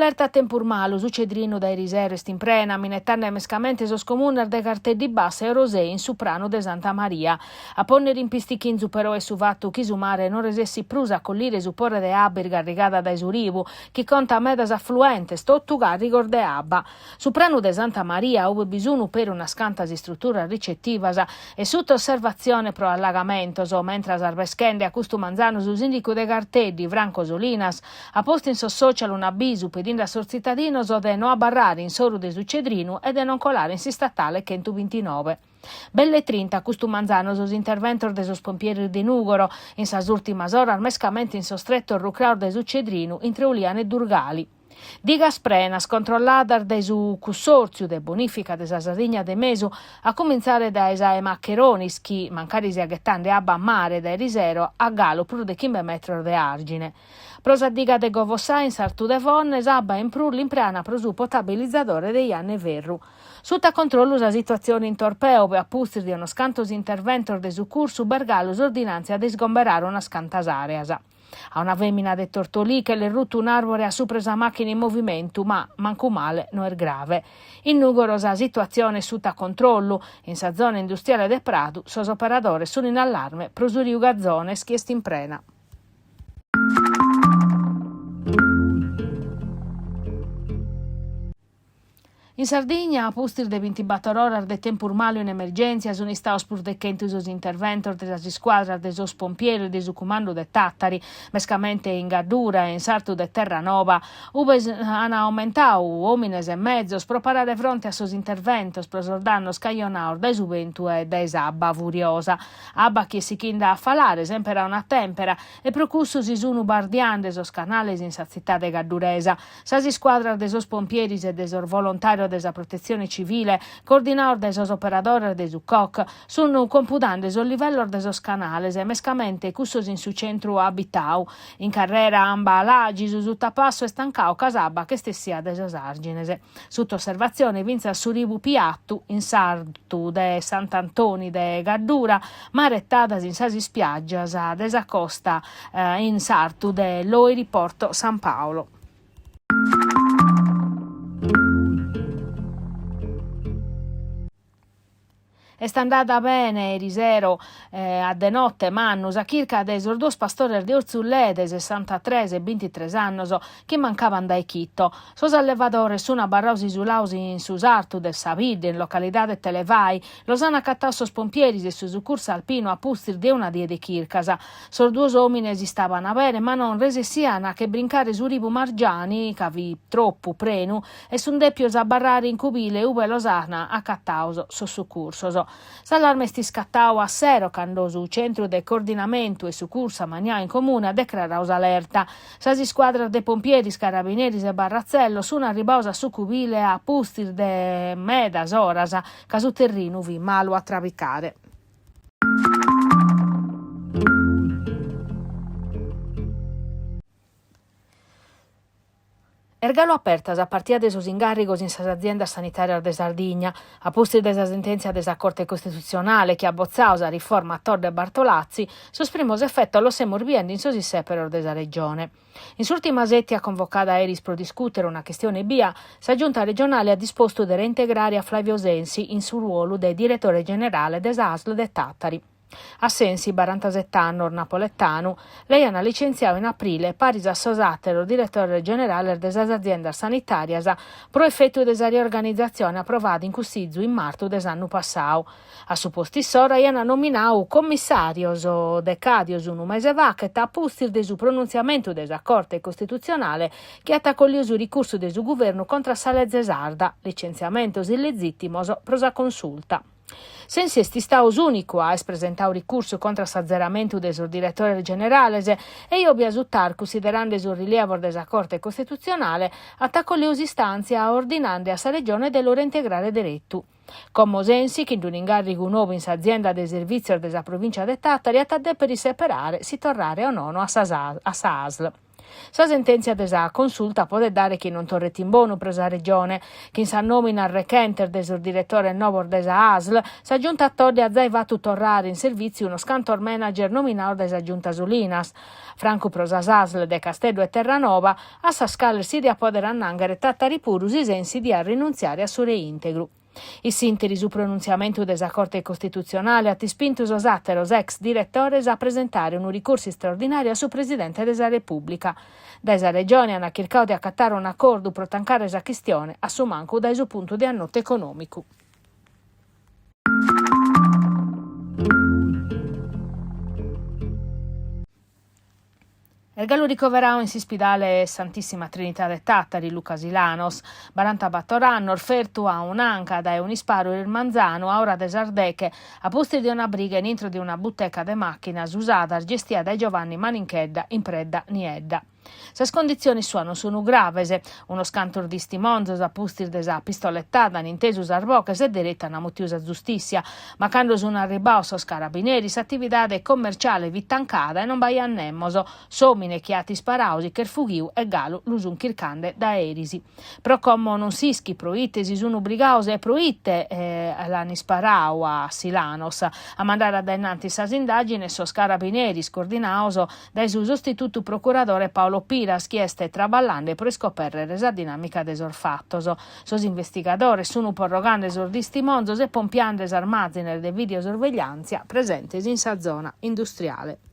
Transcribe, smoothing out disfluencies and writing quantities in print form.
Allerta a tempur malu, su Cedrinu dai Risero est in prena, minettanne mescamente sos comuner de Cartè di Bassa e Rosè in Suprano de Santa Maria. A ponner in pistichin però e su vattu chi su mare non resessi prusa a collire su porre de Abirga rigada dai Surivu, chi conta medas affluentes, tottuga rigor de Abba. Suprano de Santa Maria ove bisogno per una scantasi struttura ricettivasa e sotto osservazione pro allagamentoso, mentre arveschende a custu manzano su sindico de Cartè di Franco Solinas, a posto in social un avviso pedendo a sor cittadino de non abbarrare in soru de su Cedrinu e de non colare in si statale Chentu 29. Belle 30 custu manzano sos interventor de sos pompieri di Nugoro in sas ultimas ora mescamente in sostretto il rucraur de su Cedrinu in Treuliane e Durgali. Digas prenas controllada de su consorzio de bonifica de sa Sardigna de Mesu a cominciare da esae maccheronis chi mancari si aghettande abba a mare da Risero a galo pur de 15 metri de argine. Prosa diga de Govosà in sartu de vonnes abba in prur l'impreana prosu potabilizzatore de Ianne Verru. Sutta controllo la situazione in torpeo per appustir di uno scantos interventor de su cursu Bergalus ordinanzia de sgomberare una scantas areas. A una femmina de Tortolì che le rutto un arbore a su presa macchina in movimento, ma manco male non è grave. In Nugorosa situazione sutta controllo, in sa zona industriale de Pradu, sos operadores sono in allarme, prosuriuga zone schiesti in prena. In Sardegna, a pustir de 24 ore de tempur malu in emergenza, sono staus pur de kentusos interventor de sa squadra de sos pompieri de su comando de Tattari, mescamente in Gaddura e in sartu de Terranova, ove hanno aumentato omines e mezzos pro parare fronte a sos interventos pro sordano scaglionaur de Juventu e de Sabba furiosa. Abba che si chinda a falare, sempre a una tempera, e procussus si sono bardian de sos canales in sa città de Gadduresa. Sa squadra de sos pompieri e de sos volontario della protezione civile, coordinador de sos operadores de su COC, sono computando sul livello de sos canales e mescamente cussos in su centro abitau. In carrera amba lagi su tapasso e stancao casabba che stessia de sos arginese. Sotto osservazione vinza su ribu piattu in sartu de Sant'Antoni de Gaddura, marettadas in sasi spiaggias a desacosta in sartu de Loi Porto San Paolo. È andata bene Risero a de notte mannus a circa de esos dos pastores de Urzulle de 63 e 23 annos che mancavan dai chitto. Sos allevadores sono barrosi sulausi in susartu del Savid in località de Televai, los han accattau sos pompieri e su succurso alpino a pustir de una die de Chircasa. Sos duos omines stavano a bene ma non resessiana che brincare su ribu margiani cavi troppo prenu e sun deppios a barrare in cubile uve losana accattauso sos succursos. S'allarme sti scattau a sero cando su centro de coordinamento e su cursa mania in comune a declaraus alerta. Sasi squadra de pompieri, carabinieri e barrazzello sono arribausa su cubile a pustir de medas oras ca su terrinu vi malu a travicare. Ergalo apertas a partire de sos ingarrigos in sas aziendas sanitarias de Sardigna, a postir de sa sentenzia de sa Corte Costituzionale che abbozzau sa riforma a Torre Bartolazzi, sos primos effetto allo semur biendi in sos isseperor de sa Regione. In s'ultima settia convocata eris pro discutere una questione BIA, sa Giunta regionale ha disposto de reintegrare a Flavio Sensi in su ruolo de direttore generale des ASL de Tattari. A Sensi, 47 anni, napoletano, lei ha licenziato in aprile paris a Sosatero, direttore generale delle aziende sanitarie, pro effetto della riorganizzazione approvata in Cussizzu in marzo dell'anno passato. A su posti sora hanno nominato commissarios o decadios un mese va che a pustir del pronunziamento della Corte Costituzionale che attaccò il ricorso del governo contro Salezze Sarda, licenziamento illegittimo prosa consulta. Sensi esti staus unico a presentare ricorso contro l'azzeramento del direttore generale e io biasuttar, considerando il rilievo della Corte Costituzionale, attacco le istanze a ordinando a sa regione del loro integrare diretto. Come Sensi, che in un incarico nuovo in sa azienda del servizio della provincia di Tattari, a tadde per separare, si tornare o no a sa ASL. Sa sentenza desa consulta può dare che non torretti in bono presa regione, che in sa nomina al recenter del direttore nuovo desa ASL, sa giunta a Todde a Zaivatu torrare in servizio uno scantor manager nominato desa giunta Solinas. Franco prosas ASL de Castello e Terranova, a sa scala si riapodera annangare tattari purus i sensi di a rinunziare a su reintegru. I sinteri su pronunziamento della Corte Costituzionale ha spinto os atteros ex direttores a presentare un ricorso straordinario su Presidente della Repubblica. Desa Regione hanno cercato di accattare un accordo per tancare la questione, a su manco dal suo punto di annotto economico. Il gallo ricoverato in Sispidale Santissima Trinità de Tattari, Luca Silanos, 44 anni, offerto a un'anca da un isparo il Manzano, a ora de Sardeche, a posti di una briga in intro di una butteca de macchina usata gestita da Giovanni Maninchedda in Predda Niedda. Se condizioni sono gravese, uno scantor di stimonzos a pustir desa pistolettata intesus arboches e diretta a motiusa giustizia, ma quando sono arribato os carabinieri s'attività commerciale vittancada e non vai annemmoso, somine chiati sparausi che fughiu e galo l'usun chircande da erisi. Pro como non sischi proitte si sono obbligause e proitte l'hanno sparau a Silanos a mandare addennanti sas indagini sos carabinieri scordinaoso dai su sostituto procuratore Paolo Piras chieste traballande per scoprire la dinamica des orfattos. Sos investigadores sono porrogando esordisti monzos e pompiandes armazziner de videosorveglianza presenti in sa zona industriale.